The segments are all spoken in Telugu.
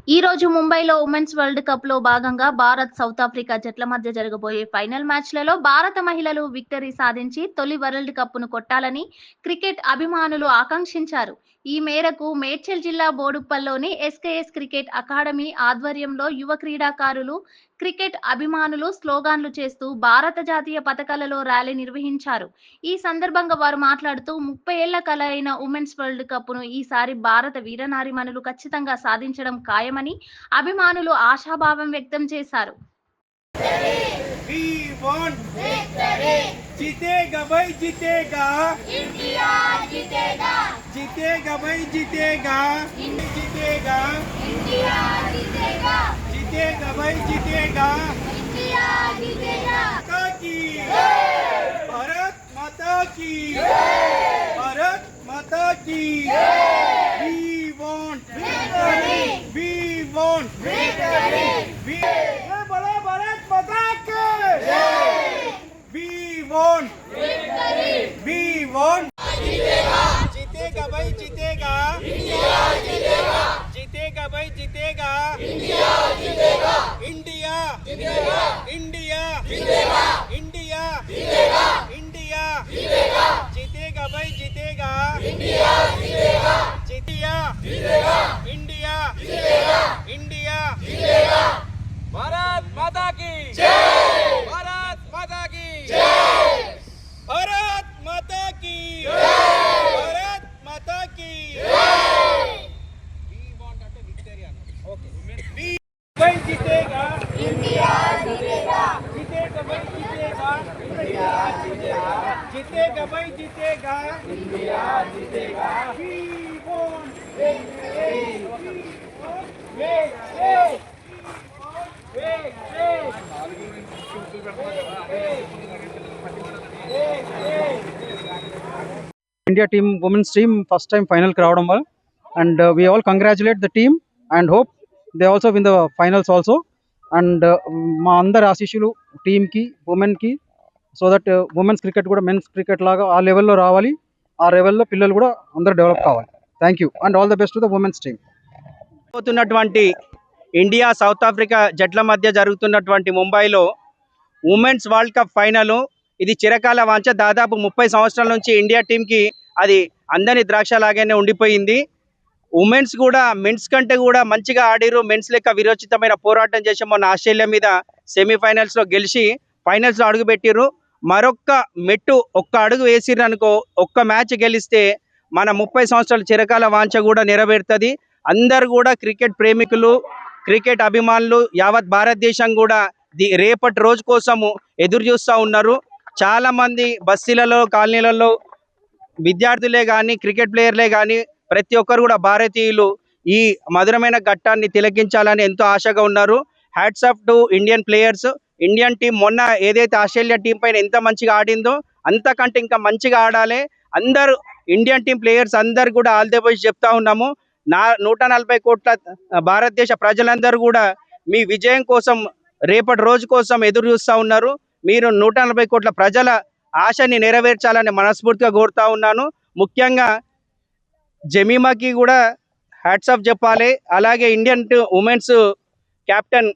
ఈ రోజు ముంబైలో ఉమెన్స్ వరల్డ్ కప్ లో భాగంగా భారత్ సౌత్ ఆఫ్రికా జట్ల మధ్య జరగబోయే ఫైనల్ మ్యాచ్లలో భారత మహిళలు విక్టరీ సాధించి తొలి వరల్డ్ కప్ను కొట్టాలని క్రికెట్ అభిమానులు ఆకాంక్షించారు. ఈ మేరకు మేడ్చల్ జిల్లా బోడుప్పల్లోని ఎస్కేఎస్ క్రికెట్ అకాడమీ ఆధ్వర్యంలో యువ క్రీడాకారులు, క్రికెట్ అభిమానులు స్లోగాన్లు చేస్తూ భారత జాతీయ పతాకాలలో ర్యాలీ నిర్వహించారు. ఈ సందర్భంగా వారు మాట్లాడుతూ 30 ఏళ్ల కల అయిన ఉమెన్స్ వరల్డ్ కప్ను ఈసారి భారత వీరనారీమణులు ఖచ్చితంగా సాధించడం ఖాయమని అభిమానులు ఆశాభావం వ్యక్తం చేశారు. जीतेगा भाई जीतेगा, इंडिया जीतेगा, जीतेगा भाई जीतेगा, जीतेगा, इंडिया जीतेगा, जीतेगा भाई जीतेगा, इंडिया जीतेगा। माता की भारत माता की, भारत माता की। We want victory, we want victory, we बोलो भारत माता की। We want victory, we want जीतेगा, जीतेगा भाई जीतेगा, इंडिया जीतेगा, जीतेगा भाई जीतेगा, इंडिया जीतेगा, इंडिया जीतेगा, इंडिया जीतेगा, इंडिया जीतेगा, इंडिया जीतेगा, जीतेगा भाई जीतेगा, इंडिया जीतेगा, जीतिया जीतेगा, इंडिया जीतेगा, इंडिया जीतेगा। भारत माता की जय, भारत माता की जय, भारत माता की जय, भारत माता की जय। We want a victory. Okay. We भाई जीतेगा, इंडिया जीतेगा, जीतेगा भाई जीतेगा, इंडिया जीतेगा, जीतेगा भाई जीतेगा, इंडिया जीतेगा। We want victory, we want India team, women's team, first time final రావడం వల్ల and we all congratulate the team and hope they also win the finals also and మా అందరి ఆశీస్సులు టీమ్ కి ఉమెన్ కి సో దట్ ఉమెన్స్ క్రికెట్ కూడా మెన్స్ క్రికెట్ లాగా ఆ లెవెల్లో రావాలి, ఆ లెవెల్లో పిల్లలు కూడా అందరూ డెవలప్ కావాలి. Thank you and all the best to the women's team. అవుతున్నటువంటి ఇండియా సౌత్ ఆఫ్రికా జట్ల మధ్య జరుగుతున్నటువంటి ముంబైలో ఉమెన్స్ వరల్డ్ కప్ ఫైనల్. ఇది చిరకాల వాంఛ. దాదాపు 30 సంవత్సరాల నుంచి ఇండియా టీంకి అది అందని ద్రాక్ష లాగానే ఉండిపోయింది. ఉమెన్స్ కూడా మెన్స్ కంటే కూడా మంచిగా ఆడిరు. మెన్స్ లెక్క విరోచితమైన పోరాటం చేసి మొన్న ఆస్ట్రేలియా మీద సెమీఫైనల్స్లో గెలిచి ఫైనల్స్లో అడుగుపెట్టిరు. మరొక్క మెట్టు ఒక్క అడుగు వేసిర్రు అనుకో, ఒక్క మ్యాచ్ గెలిస్తే మన 30 సంవత్సరాల చిరకాల వాంఛ కూడా నెరవేరుతుంది. అందరు కూడా క్రికెట్ ప్రేమికులు, క్రికెట్ అభిమానులు, యావత్ భారతదేశం కూడా రేపటి రోజు కోసము ఎదురు చూస్తూ ఉన్నారు. చాలామంది బస్తీలలో, కాలనీలలో విద్యార్థులే కానీ, క్రికెట్ ప్లేయర్లే కానీ ప్రతి ఒక్కరు కూడా భారతీయులు ఈ మధురమైన ఘట్టాన్ని తిలకించాలని ఎంతో ఆశగా ఉన్నారు. Hats off to Indian players. Indian team మొన్న ఏదైతే ఆస్ట్రేలియా టీం పైన ఎంత మంచిగా ఆడిందో అంతకంటే ఇంకా మంచిగా ఆడాలి. అందరూ ఇండియన్ టీం ప్లేయర్స్ అందరు కూడా ఆల్ ది బెస్ట్ చెప్తా ఉన్నాము. 140 కోట్ల భారతదేశ ప్రజలందరూ కూడా మీ విజయం కోసం, రేపటి రోజు కోసం ఎదురు చూస్తూ ఉన్నారు. మీరు 140 కోట్ల ప్రజల ఆశని నెరవేర్చాలని మనస్ఫూర్తిగా కోరుతా ఉన్నాను. ముఖ్యంగా జమీమాకి కూడా హ్యాట్స్ ఆఫ్ చెప్పాలి. అలాగే ఇండియన్ ఉమెన్స్ కెప్టెన్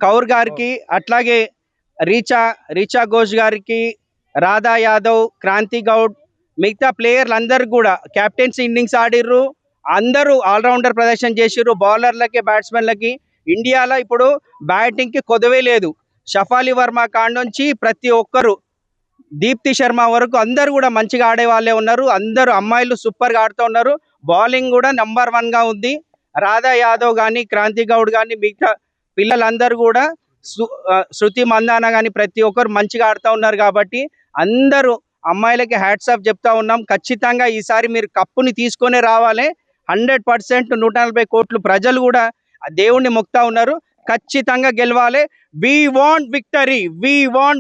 కౌర్ గారికి, అట్లాగే రీచా ఘోష్ గారికి, రాధా యాదవ్, క్రాంతి గౌడ్, మిగతా ప్లేయర్లు అందరూ కూడా కెప్టెన్సీ ఇన్నింగ్స్ ఆడిర్రు. అందరూ ఆల్రౌండర్ ప్రదర్శన చేసిర్రు. బౌలర్లకి, బ్యాట్స్మెన్లకి. ఇండియాలో ఇప్పుడు బ్యాటింగ్కి కొదవే లేదు. షఫాలి వర్మ కాడ నుంచి ప్రతి ఒక్కరు, దీప్తి శర్మ వరకు అందరూ కూడా మంచిగా ఆడే వాళ్ళే ఉన్నారు. అందరూ అమ్మాయిలు సూపర్గా ఆడుతూ ఉన్నారు. బౌలింగ్ కూడా నెంబర్ 1గా ఉంది. రాధా యాదవ్ కానీ, క్రాంతి గౌడ్ కానీ, మిగతా పిల్లలందరూ కూడా శృతి మందాన కానీ ప్రతి ఒక్కరు మంచిగా ఆడుతూ ఉన్నారు. కాబట్టి అందరూ అమ్మాయిలకి హ్యాట్స్ ఆఫ్ చెప్తా ఉన్నాం. ఖచ్చితంగా ఈసారి మీరు కప్పుని తీసుకొనే రావాలి. 100% 140 కోట్లు ప్రజలు కూడా దేవుణ్ణి మొక్తా ఉన్నారు. ఖచ్చితంగా గెలవాలి. We want victory, we want